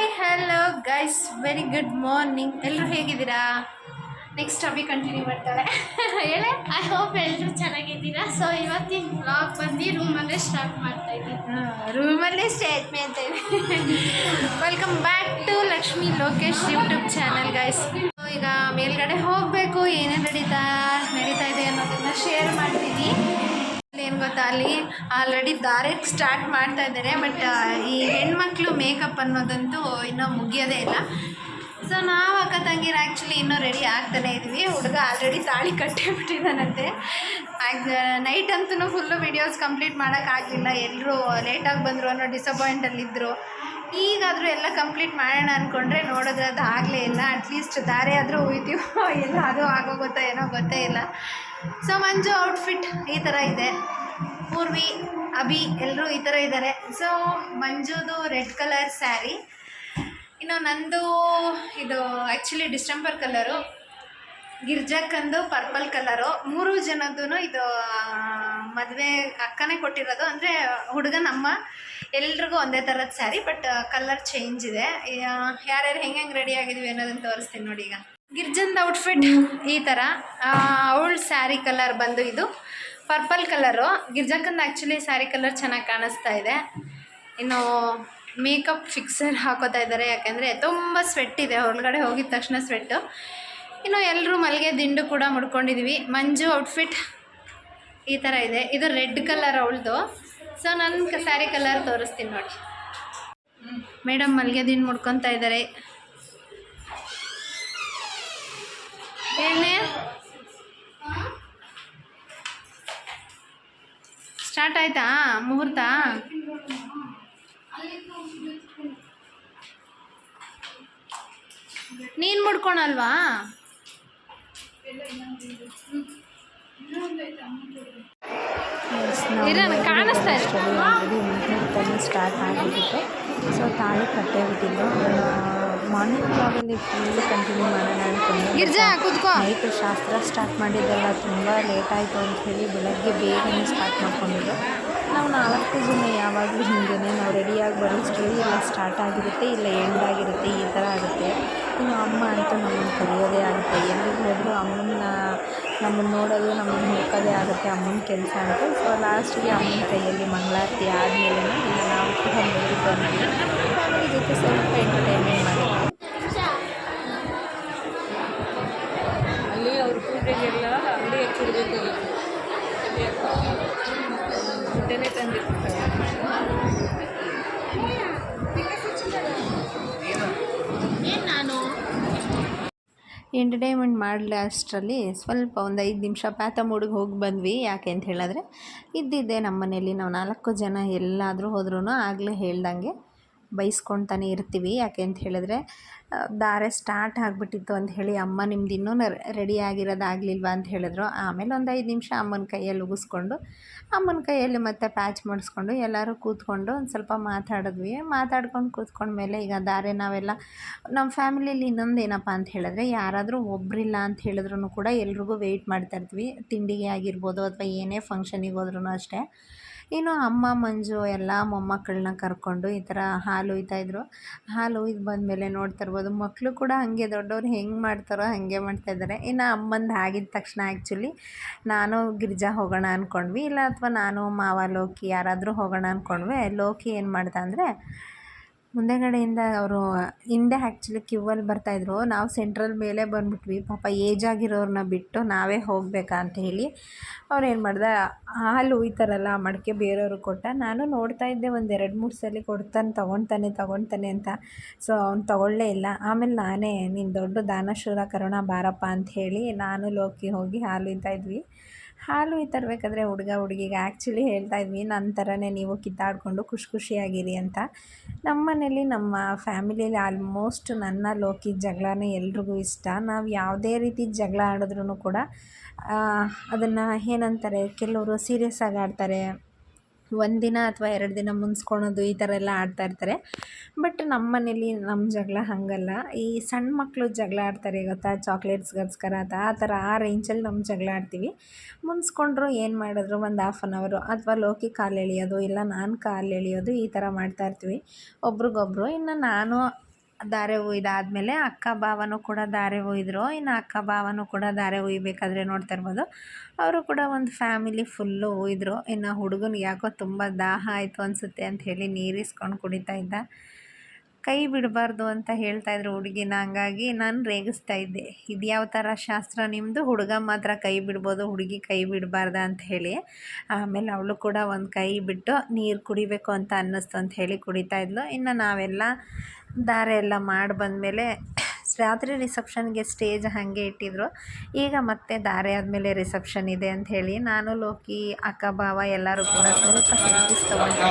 Hi hello guys, very good morning. ಎಲ್ಲರೂ ಹೇಗಿದ್ದೀರಾ? Next Abhi continue ಮಾಡ್ತಾಳೆ. ಹೇಳೆ. ಐ ಹೋಪ್ ಎಲ್ಲರೂ ಚೆನ್ನಾಗಿದ್ದೀರಾ. ಸೊ ಇವತ್ತಿನ ಬ್ಲಾಗ್ ಬಂದು ರೂಮಲ್ಲೇ ಸ್ಟಾರ್ಟ್ ಮಾಡ್ತಾ ಇದ್ದೀನಿ. ರೂಮಲ್ಲೇ ಸ್ಟೇಟ್ ಅಂತ ಇದೆ. Welcome back to Lakshmi Lokesh YouTube channel guys. ಈಗ ಮೇಲ್ಗಡೆ ಹೋಗಬೇಕು. ಏನೇನು ನಡೀತಾ ಇದೆ ಅನ್ನೋದನ್ನ ಶೇರ್ ಮಾಡ್ತೀನಿ. ಏನು ಗೊತ್ತಾ, ಅಲ್ಲಿ ಆಲ್ರೆಡಿ ದಾರೆ ಸ್ಟಾರ್ಟ್ ಮಾಡ್ತಾ ಇದ್ದಾರೆ. ಬಟ್ ಈ ಹೆಣ್ಮಕ್ಳು ಮೇಕಪ್ ಅನ್ನೋದಂತೂ ಇನ್ನೂ ಮುಗಿಯೋದೇ ಇಲ್ಲ. ಸೊ ನಾವು ಅಕ್ಕ ತಂಗಿರು ಆ್ಯಕ್ಚುಲಿ ಇನ್ನೂ ರೆಡಿ ಆಗ್ತಾನೆ ಇದ್ವಿ. ಹುಡುಗ ಆಲ್ರೆಡಿ ತಾಳಿ ಕಟ್ಟಿಬಿಟ್ಟಿದ್ದಾನಂತೆ. ನೈಟ್ ಅಂತೂ ಫುಲ್ಲು ವೀಡಿಯೋಸ್ ಕಂಪ್ಲೀಟ್ ಮಾಡೋಕ್ಕಾಗಲಿಲ್ಲ. ಎಲ್ಲರೂ ಲೇಟಾಗಿ ಬಂದರು ಅನ್ನೋ ಡಿಸಪಾಯಿಂಟಲ್ಲಿದ್ದರು. ಈಗಾದರೂ ಎಲ್ಲ ಕಂಪ್ಲೀಟ್ ಮಾಡೋಣ ಅಂದ್ಕೊಂಡ್ರೆ ನೋಡಿದ್ರೆ ಅದು ಆಗಲೇ ಇಲ್ಲ. ಅಟ್ಲೀಸ್ಟ್ ದಾರೆ ಆದರೂ ಹೋಯ್ತೀವೋ ಇಲ್ಲ ಅದು ಆಗೋಗುತ್ತೋ ಏನೋ ಗೊತ್ತೇ ಇಲ್ಲ. ಸೊ ಮಂಜು ಔಟ್ಫಿಟ್ ಈ ಥರ ಇದೆ. ಪೂರ್ವಿ, ಅಭಿ ಎಲ್ಲರೂ ಈ ಥರ ಇದ್ದಾರೆ. ಸೊ ಮಂಜುದು ರೆಡ್ ಕಲರ್ ಸ್ಯಾರಿ, ಇನ್ನು ನಂದು ಇದು ಆ್ಯಕ್ಚುಲಿ ಡಿಸೆಂಬರ್ ಕಲರು, ಗಿರ್ಜಕ್ಕಂದು ಪರ್ಪಲ್ ಕಲರು. ಮೂರು ಜನದ್ದು ಇದು ಮದುವೆ ಅಕ್ಕನೇ ಕೊಟ್ಟಿರೋದು. ಅಂದರೆ ಹುಡುಗ ನಮ್ಮ ಎಲ್ರಿಗೂ ಒಂದೇ ಥರದ ಸ್ಯಾರಿ, ಬಟ್ ಕಲರ್ ಚೇಂಜ್ ಇದೆ. ಯಾರ್ಯಾರು ಹೆಂಗೆ ರೆಡಿ ಆಗಿದ್ವಿ ಅನ್ನೋದನ್ನು ತೋರಿಸ್ತೀನಿ ನೋಡಿ. ಈಗ ಗಿರ್ಜಂದು ಔಟ್ಫಿಟ್ ಈ ಥರ, ಅವಳ ಸ್ಯಾರಿ ಕಲರ್ ಬಂದು ಇದು ಪರ್ಪಲ್ ಕಲರು. ಗಿರ್ಜಕ್ಕಂದು ಆ್ಯಕ್ಚುಲಿ ಸ್ಯಾರಿ ಕಲರ್ ಚೆನ್ನಾಗಿ ಕಾಣಿಸ್ತಾ ಇದೆ. ಇನ್ನು ಮೇಕಪ್ ಫಿಕ್ಸರ್ ಹಾಕೋತಾ ಇದ್ದಾರೆ, ಯಾಕೆಂದರೆ ತುಂಬ ಸ್ವೆಟ್ ಇದೆ. ಹೊರಗಡೆ ಹೋಗಿದ ತಕ್ಷಣ ಸ್ವೆಟ್ಟು. ಇನ್ನು ಎಲ್ಲರೂ ಮಲ್ಲಿಗೆ ದಿಂಡು ಕೂಡ ಮುಡ್ಕೊಂಡಿದ್ವಿ. ಮಂಜು ಔಟ್ಫಿಟ್ ಈ ಥರ ಇದೆ. ಇದು ರೆಡ್ ಕಲರ್ ಅವಳದು. ಸೊ ನನ್ನ ಸ್ಯಾರಿ ಕಲರ್ ತೋರಿಸ್ತೀನಿ ನೋಡಿ. ಮೇಡಮ್ ಮಲ್ಲಿಗೆ ದಿಂಡು ಮುಡ್ಕೊತಾ ಇದ್ದಾರೆ. ಏನೇ ಸ್ಟಾರ್ಟ್ ಆಯ್ತಾ ಮುಹೂರ್ತ? ನೀನು ಮುಡ್ಕೊಳಲ್ವಾ? ಕಾಣಿಸ್ತಾ ಇದೆ. ಸ್ಟಾರ್ಟ್ ಆಗಿಬಿಟ್ಟು ಸೊ ತಾಳಿ ಕಟ್ಟೇಬಿಟ್ಟಿದ್ದು. ಮಾರ್ನಿಂಗ್ ಬ್ಲಾಗಲ್ಲಿ ಫುಲ್ ಕಂಟಿನ್ಯೂ ಮಾಡೋಣ ಅಂದ್ಕೊಂಡು ನೈಟ್ ಶಾಸ್ತ್ರ ಸ್ಟಾರ್ಟ್ ಮಾಡಿದ್ದೆಲ್ಲ ತುಂಬ ಲೇಟ್ ಆಯಿತು ಅಂಥೇಳಿ ಬೆಳಗ್ಗೆ ಬೇಗನೆ ಸ್ಟಾರ್ಟ್ ಮಾಡ್ಕೊಂಡಿದ್ದು. ನಾವು 4 ಜನ ಯಾವಾಗಲೂ ಹಿಂಗೇ ನಾವು ರೆಡಿಯಾಗಿ ಬರೋಷ್ಟರಲ್ಲಿ ಇಲ್ಲ ಸ್ಟಾರ್ಟ್ ಆಗಿರುತ್ತೆ, ಇಲ್ಲ ಎಂಡ್ ಆಗಿರುತ್ತೆ, ಈ ಥರ ಆಗುತ್ತೆ. ಇನ್ನು ಅಮ್ಮ ಅಂತೂ ನಮ್ಮನ್ನು ಕರೆಯೋದೇ ಆಗುತ್ತೆ. ಎಲ್ಲಿಗೆ ಹೋದರೂ ನಮ್ಮನ್ನು ನೋಡೋದು, ನಮ್ಮನ್ನು ಹುಡ್ಕೋದೇ ಆಗುತ್ತೆ ಅಮ್ಮನ ಕೆಲಸ ಅಂತ. ಸೊ ಲಾಸ್ಟಿಗೆ ಅಮ್ಮನ ಕೈಯಲ್ಲಿ ಮಂಗಳಾರತಿ ಆದಮೇಲೆ ಇಲ್ಲ ನಾವು ಕೂಡ ಮೇಲೆ ಬಂದ್ವಿ. ಫ್ಯಾಮಿಲಿ ಜೊತೆ ಸ್ವಲ್ಪ ಎಂಟರ್ಟೈನ್ಮೆಂಟ್ ಮಾಡಿದ್ವಿ. ಅಲ್ಲಿ ಅವ್ರ ಪೂಜೆಗೆಲ್ಲ ಅಂಗಡಿ ಹಚ್ಚಿಡ್ಬೇಕು, ಮುದ್ದೆನೇ ತಂದಿರ್ತಾರೆ. ಎಂಟರ್ಟೈನ್ಮೆಂಟ್ ಮಾಡಲಿ ಅಷ್ಟರಲ್ಲಿ ಸ್ವಲ್ಪ ಒಂದು 5 ನಿಮಿಷ ಪ್ಯಾತ ಮೂಡಿಗೆ ಹೋಗಿ ಬಂದ್ವಿ. ಯಾಕೆ ಅಂತ ಹೇಳಿದ್ರೆ ಇದ್ದಿದ್ದೆ ನಮ್ಮ ಮನೇಲಿ ನಾವು 4 ಜನ ಎಲ್ಲಾದರೂ ಹೋದ್ರೂ ಆಗಲೇ ಹೇಳ್ದಂಗೆ ಬೈಸ್ಕೊಳ್ತಾನೆ ಇರ್ತೀವಿ. ಯಾಕೆ ಅಂತ ಹೇಳಿದ್ರೆ ದಾರೆ ಸ್ಟಾರ್ಟ್ ಆಗಿಬಿಟ್ಟಿತ್ತು ಅಂತ ಹೇಳಿ ಅಮ್ಮ ನಿಮ್ದು ಇನ್ನೂ ರೆಡಿ ಆಗಿರೋದಾಗಲಿಲ್ವ ಅಂತ ಹೇಳಿದ್ರು. ಆಮೇಲೆ ಒಂದು 5 ನಿಮಿಷ ಅಮ್ಮನ ಕೈಯಲ್ಲಿ ಉಗಿಸ್ಕೊಂಡು ಅಮ್ಮನ ಕೈಯಲ್ಲಿ ಮತ್ತೆ ಪ್ಯಾಚ್ ಮಾಡಿಸ್ಕೊಂಡು ಎಲ್ಲರೂ ಕೂತ್ಕೊಂಡು ಒಂದು ಸ್ವಲ್ಪ ಮಾತಾಡಿದ್ವಿ. ಮಾತಾಡ್ಕೊಂಡು ಕೂತ್ಕೊಂಡ್ಮೇಲೆ ಈಗ ದಾರೆ ನಾವೆಲ್ಲ ನಮ್ಮ ಫ್ಯಾಮಿಲಿಯಲ್ಲಿ ಇನ್ನೊಂದು ಏನಪ್ಪ ಅಂತ ಹೇಳಿದ್ರೆ ಯಾರಾದರೂ ಒಬ್ಬರಿಲ್ಲ ಅಂತ ಹೇಳಿದ್ರು ಕೂಡ ಎಲ್ರಿಗೂ ವೆಯ್ಟ್ ಮಾಡ್ತಾಯಿರ್ತೀವಿ. ತಿಂಡಿಗೆ ಆಗಿರ್ಬೋದು ಅಥವಾ ಏನೇ ಫಂಕ್ಷನಿಗೆ ಹೋದ್ರೂ ಅಷ್ಟೇ. ಇನ್ನು ಅಮ್ಮ ಮಂಜು ಎಲ್ಲ ಮೊಮ್ಮಕ್ಕಳನ್ನ ಕರ್ಕೊಂಡು ಈ ಥರ ಹಾಲು ಹುಯ್ತಾಯಿದ್ರು. ಹಾಲು ಹುಯ್ದು ಬಂದಮೇಲೆ ನೋಡ್ತಾ ಇರ್ಬೋದು ಮಕ್ಕಳು ಕೂಡ ಹಾಗೆ ದೊಡ್ಡವ್ರು ಹೆಂಗೆ ಮಾಡ್ತಾರೋ ಹಾಗೆ ಮಾಡ್ತಾಯಿದ್ದಾರೆ. ಇನ್ನು ಅಮ್ಮಂದು ಆಗಿದ ತಕ್ಷಣ ಆ್ಯಕ್ಚುಲಿ ನಾನು ಗಿರ್ಜಾ ಹೋಗೋಣ ಅಂದ್ಕೊಂಡ್ವಿ, ಇಲ್ಲ ಅಥವಾ ನಾನು ಮಾವ ಲೋಕಿ ಯಾರಾದರೂ ಹೋಗೋಣ ಅಂದ್ಕೊಂಡ್ವಿ. ಲೋಕಿ ಏನು ಮಾಡ್ದ ಅಂದರೆ ಮುಂದೆಗಡೆಯಿಂದ ಅವರು ಹಿಂದೆ ಆ್ಯಕ್ಚುಲಿ ಕ್ಯೂವಲ್ಲಿ ಬರ್ತಾಯಿದ್ರು. ನಾವು ಸೆಂಟ್ರಲ್ ಮೇಲೆ ಬಂದುಬಿಟ್ವಿ. ಪಾಪ ಏಜ್ ಆಗಿರೋರನ್ನ ಬಿಟ್ಟು ನಾವೇ ಹೋಗಬೇಕಾ ಅಂತ ಹೇಳಿ ಅವ್ರು ಏನು ಮಾಡ್ದೆ, ಹಾಲು ಹುಯ್ತಾರಲ್ಲ ಮಡಿಕೆ ಬೇರೆಯವ್ರಿಗೆ ಕೊಟ್ಟ. ನಾನು ನೋಡ್ತಾ ಇದ್ದೆ ಒಂದು 2-3 ಸಲ ತೊಗೊಳ್ತಾನೆ ಅಂತ. ಸೊ ಅವ್ನು ತೊಗೊಳ್ಳೇ ಇಲ್ಲ. ಆಮೇಲೆ ನಾನೇ ನೀನು ದೊಡ್ಡ ದಾನಶೂರ ಕರುಣ ಬಾರಪ್ಪ ಅಂತ ಹೇಳಿ ನಾನು ಲೋಕಿ ಹೋಗಿ ಹಾಲು ಹುಯ್ತಾಯಿದ್ವಿ. ಹಾಲು ಹುಯ್ತಿರ್ಬೇಕಾದ್ರೆ ಹುಡುಗಿಗೆ ಆ್ಯಕ್ಚುಲಿ ಹೇಳ್ತಾಯಿದ್ವಿ ನನ್ನ ಥರನೇ ನೀವು ಕಿತ್ತಾಡಿಕೊಂಡು ಖುಷಿಯಾಗಿರಿ ಅಂತ. ನಮ್ಮ ಮನೇಲಿ ನಮ್ಮ ಫ್ಯಾಮಿಲಿಯಲ್ಲಿ ಆಲ್ಮೋಸ್ಟ್ ನನ್ನ ಲೋಕಿ ಜಗಳನೇ ಎಲ್ರಿಗೂ ಇಷ್ಟ. ನಾವು ಯಾವುದೇ ರೀತಿ ಜಗಳ ಆಡಿದ್ರೂ ಕೂಡ ಅದನ್ನು ಏನಂತಾರೆ, ಕೆಲವರು ಸೀರಿಯಸ್ ಆಗಿ ಆಡ್ತಾರೆ, 1 ದಿನ ಅಥವಾ 2 ದಿನ ಮುನ್ಸ್ಕೊಳೋದು ಈ ಥರ ಎಲ್ಲ ಆಡ್ತಾಯಿರ್ತಾರೆ. ಬಟ್ ನಮ್ಮ ಮನೇಲಿ ನಮ್ಮ ಜಗಳ ಹಾಗಲ್ಲ. ಈ ಸಣ್ಣ ಮಕ್ಕಳು ಜಗಳ ಆಡ್ತಾರೆ ಗೊತ್ತಾ, ಚಾಕ್ಲೇಟ್ಸ್ಗೋಸ್ಕರ ಆ ಥರ ಆ ರೇಂಜಲ್ಲಿ ನಮ್ಮ ಜಗಳ ಆಡ್ತೀವಿ. ಮುನ್ಸ್ಕೊಂಡ್ರು ಏನು ಮಾಡಿದ್ರು ಒಂದು 1/2 ಅವರು ಅಥವಾ ಲೋಕಿ ಕಾಲು ಎಳೆಯೋದು, ಇಲ್ಲ ನಾನು ಕಾಲು ಎಳೆಯೋದು ಈ ಥರ ಮಾಡ್ತಾಯಿರ್ತೀವಿ ಒಬ್ರಿಗೊಬ್ರು. ಇನ್ನು ನಾನು ಧಾರೆ ಒಯ್ದಾದಮೇಲೆ ಅಕ್ಕ ಭಾವನೂ ಕೂಡ ಧಾರೆ ಒಯ್ದರು. ಇನ್ನು ಅಕ್ಕ ಭಾವನೂ ಕೂಡ ಧಾರೆ ಒಯ್ಬೇಕಾದ್ರೆ ನೋಡ್ತಾ ಇರ್ಬೋದು, ಅವರು ಕೂಡ ಒಂದು ಫ್ಯಾಮಿಲಿ ಫುಲ್ಲು ಒಯ್ದರು. ಇನ್ನು ಹುಡುಗನಿಗೆ ಯಾಕೋ ತುಂಬ ದಾಹ ಆಯಿತು ಅನಿಸುತ್ತೆ ಅಂಥೇಳಿ ನೀರಿಸ್ಕೊಂಡು ಕುಡಿತಾ ಇದ್ದ. ಕೈ ಬಿಡಬಾರ್ದು ಅಂತ ಹೇಳ್ತಾಯಿದ್ರು ಹುಡುಗಿನ, ಹಂಗಾಗಿ ನಾನು ರೇಗಿಸ್ತಾ ಇದ್ದೆ, ಇದು ಯಾವ ಥರ ಶಾಸ್ತ್ರ ನಿಮ್ಮದು, ಹುಡುಗ ಮಾತ್ರ ಕೈ ಬಿಡ್ಬೋದು, ಹುಡುಗಿ ಕೈ ಬಿಡಬಾರ್ದ ಅಂತ ಹೇಳಿ. ಆಮೇಲೆ ಅವಳು ಕೂಡ ಒಂದು ಕೈ ಬಿಟ್ಟು ನೀರು ಕುಡಿಬೇಕು ಅಂತ ಅನ್ನಿಸ್ತು ಅಂತ ಹೇಳಿ ಕುಡಿತಾಯಿದ್ಲು. ಇನ್ನು ನಾವೆಲ್ಲ ಧಾರೆ ಎಲ್ಲ ಮಾಡಿ ಬಂದಮೇಲೆ ರಾತ್ರಿ ರಿಸೆಪ್ಷನ್ಗೆ ಸ್ಟೇಜ್ ಹಾಗೆ ಇಟ್ಟಿದ್ರು. ಈಗ ಮತ್ತೆ ಧಾರೆ ಆದಮೇಲೆ ರಿಸೆಪ್ಷನ್ ಇದೆ ಅಂಥೇಳಿ ನಾನು, ಲೋಕಿ, ಅಕ್ಕ ಭಾವ ಎಲ್ಲರೂ ಕೂಡ ಸ್ವಲ್ಪ ಸೆಲ್ಫೀಸ್ ತೊಗೊಂಡಿದ್ದೆ.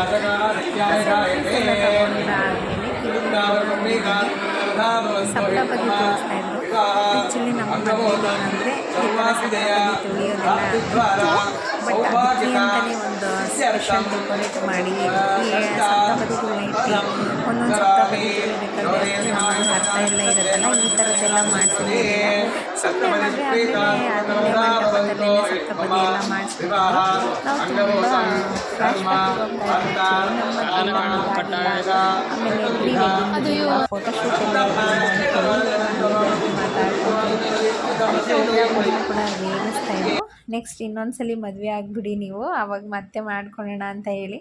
ಸಪ್ತಪದಿ ತೋರಿಸ್ತಾಯಿದ್ರು. ಆ್ಯಕ್ಚುಲಿ ನಮ್ಮ ಮನೆಯಲ್ಲಿ ಏನಂದರೆ ಈ ಥರ ಸಪ್ತಪದಿ ತುಳಿಯೋದೆಲ್ಲ ಬಟ್ ಅದಕ್ಕೆ ಅಂತಲೇ ಒಂದು ಸ್ಪೆಷಲ್ ಡೆಕೋರೇಟ್ ಮಾಡಿ ಈ ಸಪ್ತಪದಿಗಳನ್ನ ಇಟ್ಟು ಒಂದೊಂದು ಸಪ್ತಪದಿ ತುಳಿಬೇಕಾದ್ರೆ ನಮ್ಮ ಅರ್ಥ ಎಲ್ಲ ಇರುತ್ತಲ್ಲ, ಈ ಥರದ್ದೆಲ್ಲ ಮಾಡ್ತಿದ್ದೀವಿ. ಸುಮ್ಮನೆ ಮದುವೆ ಆದಮೇಲೆ ಮಂಟಪದಲ್ಲೇ ಸಪ್ತಪದಿ ಎಲ್ಲ ಮಾಡಿಸ್ತಿದ್ರು. ನಾವು ತುಂಬ ಫ್ಲಾಶ್ ಹೋಗ್ತಾ ಇದ್ದೀವಿ. ಆಮೇಲೆ ಪ್ರೀ ವೆಡ್ಡಿಂಗ್ ಫೋಟೋಶೂಟ್ ಎಲ್ಲ ಕೂಡ ರೇಗಿಸ್ತಾ ಇದ್ರು. ನೆಕ್ಸ್ಟ್ ಇನ್ನೊಂದ್ಸಲಿ ಮದುವೆ ಆಗಿಬಿಡಿ ನೀವು, ಆವಾಗ ಮತ್ತೆ ಮಾಡ್ಕೊಳ್ಳೋಣ ಅಂತ ಹೇಳಿ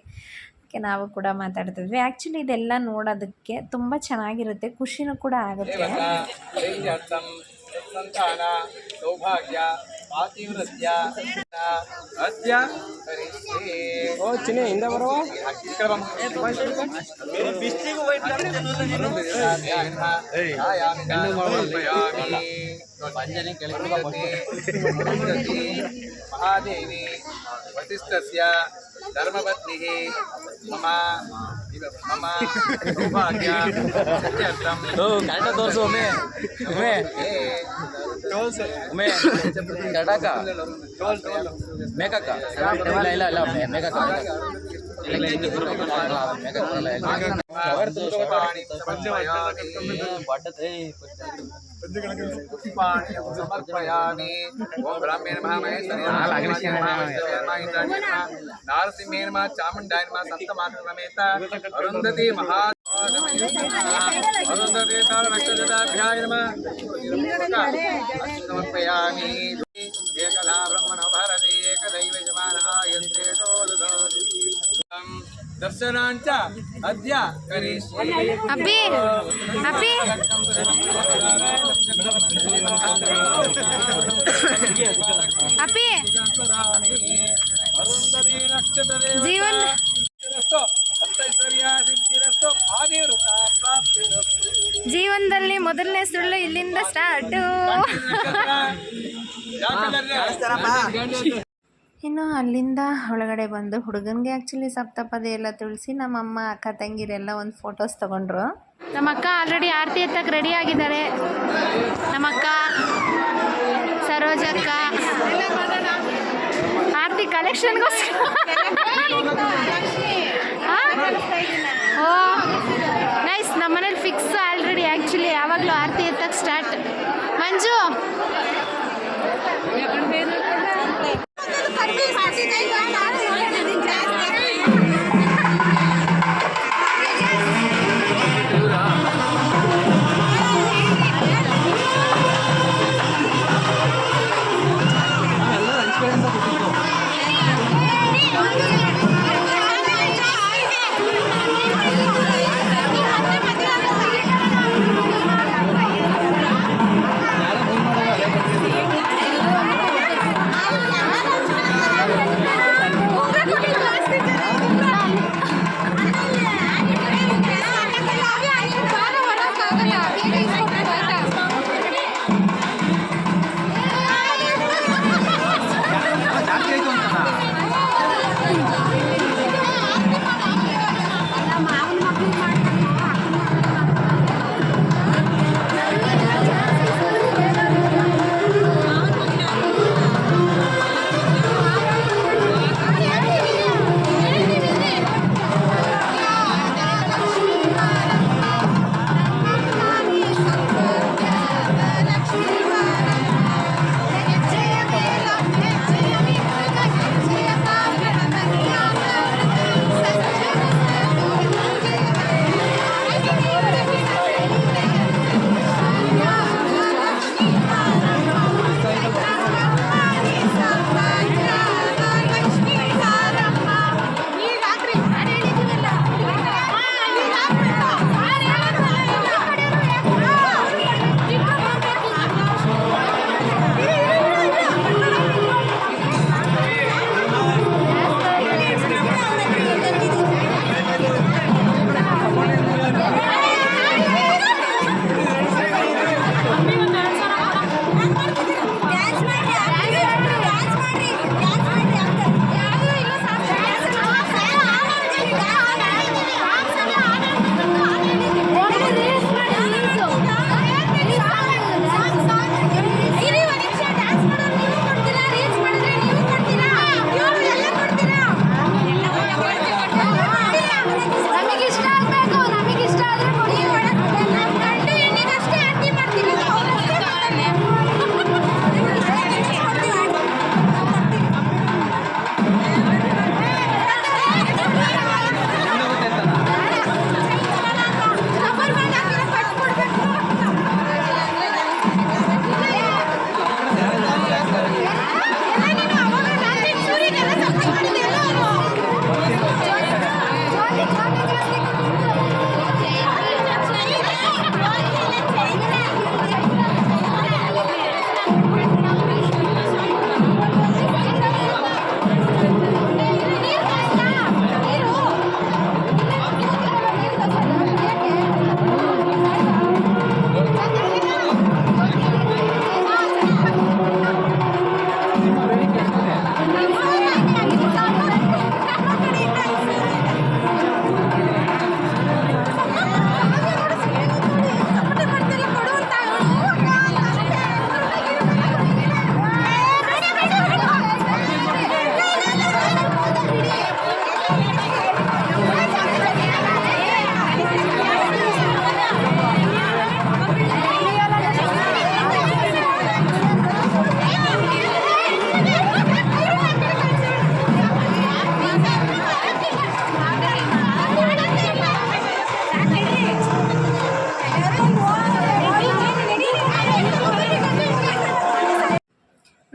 ನಾವು ಕೂಡ ಮಾತಾಡ್ತಿದ್ವಿ. ಆ್ಯಕ್ಚುಲಿ ಇದೆಲ್ಲ ನೋಡೋದಕ್ಕೆ ತುಂಬ ಚೆನ್ನಾಗಿರುತ್ತೆ, ಖುಷಿನೂ ಕೂಡ ಆಗುತ್ತೆ. ಸಂತಾನ ಸೌಭಾಗ್ಯ ಪಾತಿವ್ರತ್ಯ ಅದ್ಯ ಓ ಚಿನ್ನೆ ಹಿಂದೆ ಬರುವ ಮಹಾದೇವಿ ವಸಿಷ್ಠಸ್ಯ ಧರ್ಮಪತ್ನಿಃ ಮಮ ಮಮ ಸೌಭಾಗ್ಯ ಸತ್ಯರ್ಥಂ ಕನ್ನಡ ತೋರಿಸು ಒಮ್ಮೆ ಒಮ್ಮೆ ಒಮ್ಮೆ ಕಡಕ ಮೇಕಕ್ಕ ಇಲ್ಲ ಇಲ್ಲ ಇಲ್ಲ ಮೇಕಕ್ಕ ಸಮರ್ಪಯಾಮಿ. ಓಂ ಬ್ರಾಹ್ಮಣ ನಾರಸಿಂಹೇನ ಚಾಮುಂಡಾಯ ಸಪ್ತಮಾತ್ರ ಸಮೇತ ಅರುಂಧತಿ ಮಹಾ ಅರುಂಧತಿ ನಕ್ಷತ್ರಾಭ್ಯಾಯ ಸಮರ್ಪಯಾಮಿ. ಏಕದಾ ಬ್ರಹ್ಮಣ ಭಾರತಿ ಏಕದೈವ ಯಜಮಾನಃ ಯಂತ್ರೇಶೋ ದದಾತಿ ದರ್ಶನಾಂಚ ಅದ್ಯ ಕರಿಷ್ಯೆ. ಅಪ್ಪಿ ಅಪ್ಪಿ ಅಪ್ಪಿ ಜೀವನ್ ಜೀವನದಲ್ಲಿ ಮೊದಲನೇ ಸುಳ್ಳು ಇಲ್ಲಿಂದ ಸ್ಟಾರ್ಟು. ಇನ್ನು ಅಲ್ಲಿಂದ ಒಳಗಡೆ ಬಂದು ಹುಡುಗನಿಗೆ ಆ್ಯಕ್ಚುಲಿ ಸಪ್ತಪದಿ ಎಲ್ಲ ತುಳಿಸಿ ನಮ್ಮಮ್ಮ ಅಕ್ಕ ತಂಗಿರೆಲ್ಲ ಒಂದು ಫೋಟೋಸ್ ತೊಗೊಂಡ್ರು. ನಮ್ಮ ಅಕ್ಕ ಆಲ್ರೆಡಿ ಆರತಿ ಎತ್ತಕ್ಕೆ ರೆಡಿ ಆಗಿದ್ದಾರೆ. ನಮ್ಮ ಅಕ್ಕ ಸರೋಜಕ್ಕ ಆರತಿ ಕಲೆಕ್ಷನ್ಗೋಸ್ಕರ. ಓ ನೈಸ್, ನಮ್ಮ ಮನೇಲಿ ಫಿಕ್ಸ್ ಆಲ್ರೆಡಿ. ಆ್ಯಕ್ಚುಲಿ ಯಾವಾಗಲೂ ಆರತಿ ಎತ್ತಕ್ಕೆ ಸ್ಟಾರ್ಟ್. ಮಂಜು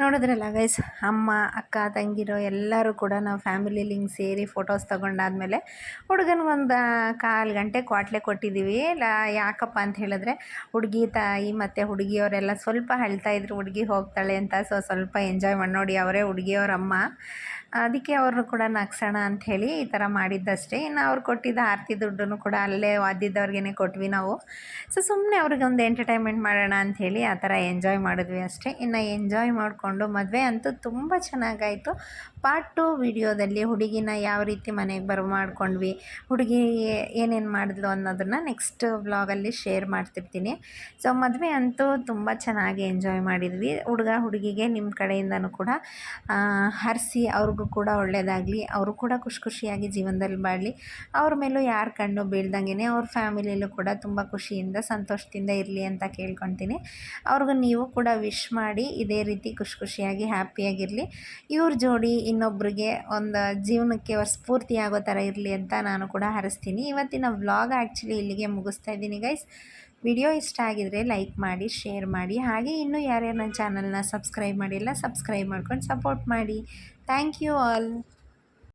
ನೋಡಿದ್ರಲ್ಲ ಗೈಸ್, ಅಮ್ಮ ಅಕ್ಕ ತಂಗಿರೋ ಎಲ್ಲರೂ ಕೂಡ ನಾವು ಫ್ಯಾಮಿಲಿಲಿ ಹಿಂಗೆ ಸೇರಿ ಫೋಟೋಸ್ ತೊಗೊಂಡಾದ್ಮೇಲೆ ಹುಡುಗನಿಗೊಂದು 1/4 ಗಂಟೆ ಕ್ವಾಟ್ಲೆ ಕೊಟ್ಟಿದ್ದೀವಿ. ಯಾಕಪ್ಪ ಅಂತ ಹೇಳಿದ್ರೆ ಹುಡುಗಿ ತಾಯಿ ಮತ್ತು ಹುಡುಗಿಯವರೆಲ್ಲ ಸ್ವಲ್ಪ ಅಳ್ತಾಯಿದ್ರು ಹುಡುಗಿ ಹೋಗ್ತಾಳೆ ಅಂತ. ಸೊ ಸ್ವಲ್ಪ ಎಂಜಾಯ್ ಮಾಡಿ ನೋಡಿ, ಅವರೇ ಹುಡುಗಿಯವ್ರ ಅಮ್ಮ, ಅದಕ್ಕೆ ಅವ್ರನ್ನೂ ಕೂಡ ನಗ್ಸೋಣ ಅಂಥೇಳಿ ಈ ಥರ ಮಾಡಿದ್ದಷ್ಟೇ. ಇನ್ನು ಅವ್ರು ಕೊಟ್ಟಿದ್ದ ಆರತಿ ದುಡ್ಡನ್ನು ಕೂಡ ಅಲ್ಲೇ ವಾದಿದ್ದವ್ರಿಗೇ ಕೊಟ್ವಿ ನಾವು. ಸೊ ಸುಮ್ಮನೆ ಅವ್ರಿಗೊಂದು ಎಂಟರ್ಟೈನ್ಮೆಂಟ್ ಮಾಡೋಣ ಅಂಥೇಳಿ ಆ ಥರ ಎಂಜಾಯ್ ಮಾಡಿದ್ವಿ ಅಷ್ಟೇ. ಇನ್ನು ಎಂಜಾಯ್ ಮಾಡಿಕೊಂಡು ಮದುವೆ ಅಂತೂ ತುಂಬ ಚೆನ್ನಾಗಾಯಿತು. ಪಾರ್ಟ್ 2 ವಿಡಿಯೋದಲ್ಲಿ ಹುಡುಗಿನ ಯಾವ ರೀತಿ ಮನೆಗೆ ಮಾಡ್ಕೊಂಡ್ವಿ, ಹುಡುಗಿ ಏನೇನು ಮಾಡಿದ್ಲು ಅನ್ನೋದನ್ನು ನೆಕ್ಸ್ಟ್ ವ್ಲಾಗಲ್ಲಿ ಶೇರ್ ಮಾಡ್ತಿರ್ತೀನಿ. ಸೊ ಮದುವೆ ಅಂತೂ ತುಂಬ ಚೆನ್ನಾಗಿ ಎಂಜಾಯ್ ಮಾಡಿದ್ವಿ. ಹುಡುಗ ಹುಡುಗಿಗೆ ನಿಮ್ಮ ಕಡೆಯಿಂದನೂ ಕೂಡ ಹರಿಸಿ ಅವ್ರಿಗೂ ಕೂಡ ಒಳ್ಳೆಯದಾಗಲಿ, ಅವರು ಕೂಡ ಖುಷಿಯಾಗಿ ಜೀವನದಲ್ಲಿ ಬಾಳಲಿ, ಅವ್ರ ಮೇಲೂ ಯಾರ ಕಣ್ಣು ಬೀಳ್ದಂಗೆ ಅವ್ರ ಫ್ಯಾಮಿಲಿಯಲ್ಲೂ ಕೂಡ ತುಂಬ ಖುಷಿಯಿಂದ ಸಂತೋಷದಿಂದ ಇರಲಿ ಅಂತ ಕೇಳ್ಕೊತೀನಿ. ಅವ್ರಿಗೂ ನೀವು ಕೂಡ ವಿಶ್ ಮಾಡಿ ಇದೇ ರೀತಿ ಖುಷಿಯಾಗಿ ಹ್ಯಾಪಿಯಾಗಿರಲಿ. ಇವ್ರ ಜೋಡಿ ಇನ್ನೊಬ್ಬರಿಗೆ ಒಂದು ಜೀವನಕ್ಕೆ ಸ್ಫೂರ್ತಿ ಆಗೋ ಥರ ಇರಲಿ ಅಂತ ನಾನು ಕೂಡ ಹರಿಸ್ತೀನಿ. ಇವತ್ತಿನ ವ್ಲಾಗ್ ಆ್ಯಕ್ಚುಲಿ ಇಲ್ಲಿಗೆ ಮುಗಿಸ್ತಾ ಇದ್ದೀನಿ ಗೈಸ್. ವಿಡಿಯೋ ಇಷ್ಟ ಆಗಿದರೆ ಲೈಕ್ ಮಾಡಿ, ಶೇರ್ ಮಾಡಿ, ಹಾಗೆ ಇನ್ನೂ ಯಾರ್ಯಾರು ನನ್ನ ಚಾನಲ್ನ ಸಬ್ಸ್ಕ್ರೈಬ್ ಮಾಡಿಲ್ಲ ಸಬ್ಸ್ಕ್ರೈಬ್ ಮಾಡ್ಕೊಂಡು ಸಪೋರ್ಟ್ ಮಾಡಿ. Thank you all.